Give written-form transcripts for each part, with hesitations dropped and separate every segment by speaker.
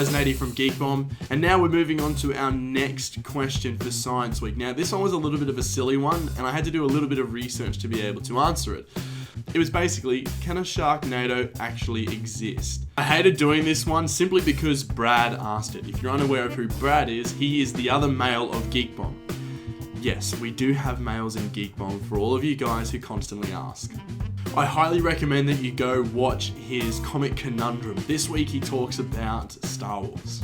Speaker 1: guys, Nady from Geek Bomb, and now we're moving on to our next question for Science Week. Now, this one was a little bit of a silly one, and I had to do a little bit of research to be able to answer it. It was basically, can a Sharknado actually exist? I hated doing this one simply because Brad asked it. If you're unaware of who Brad is, he is the other male of Geek Bomb. Yes, we do have males in Geek Bomb for all of you guys who constantly ask. I highly recommend that you go watch his comic conundrum. This week he talks about Star Wars.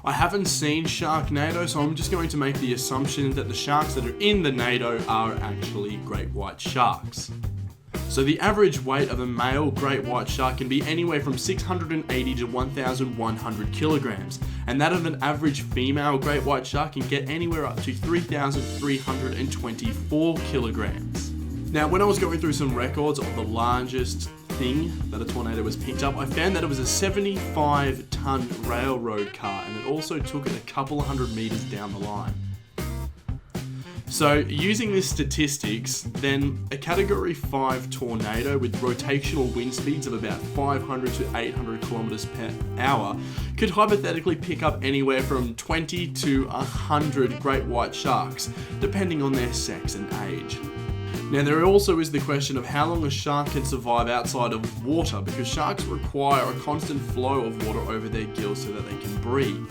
Speaker 1: I haven't seen Sharknado, so I'm just going to make the assumption that the sharks that are in the Nado are actually great white sharks. So the average weight of a male great white shark can be anywhere from 680 to 1,100 kilograms, and that of an average female great white shark can get anywhere up to 3,324 kilograms. Now, when I was going through some records of the largest thing that a tornado was picked up, I found that it was a 75-ton railroad car, and it also took it a couple of hundred meters down the line. So, using this statistics, then a Category 5 tornado with rotational wind speeds of about 500 to 800 kilometers per hour could hypothetically pick up anywhere from 20 to 100 great white sharks, depending on their sex and age. Now, there also is the question of how long a shark can survive outside of water, because sharks require a constant flow of water over their gills so that they can breathe.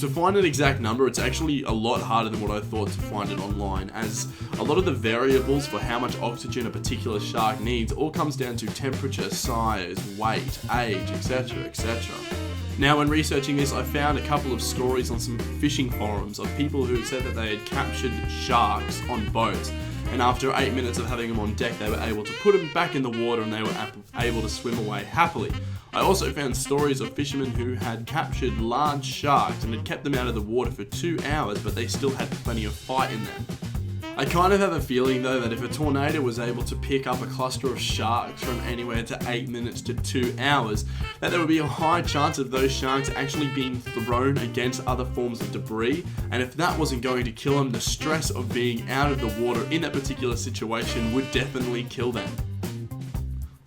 Speaker 1: To find an exact number, it's actually a lot harder than what I thought to find it online, as a lot of the variables for how much oxygen a particular shark needs all comes down to temperature, size, weight, age, etc, etc. Now, when researching this, I found a couple of stories on some fishing forums of people who said that they had captured sharks on boats, and after 8 minutes of having them on deck, they were able to put them back in the water and they were able to swim away happily. I also found stories of fishermen who had captured large sharks and had kept them out of the water for 2 hours, but they still had plenty of fight in them. I kind of have a feeling though that if a tornado was able to pick up a cluster of sharks from anywhere to 8 minutes to 2 hours, that there would be a high chance of those sharks actually being thrown against other forms of debris, and if that wasn't going to kill them, the stress of being out of the water in that particular situation would definitely kill them.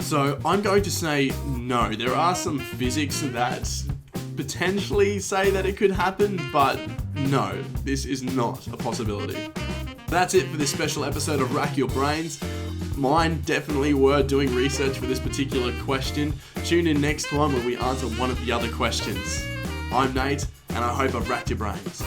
Speaker 1: So I'm going to say no. There are some physics that potentially say that it could happen, but no, this is not a possibility. That's it for this special episode of Rack Your Brains. Mine definitely were doing research for this particular question. Tune in next time when we answer one of the other questions. I'm Nate, and I hope I've racked your brains.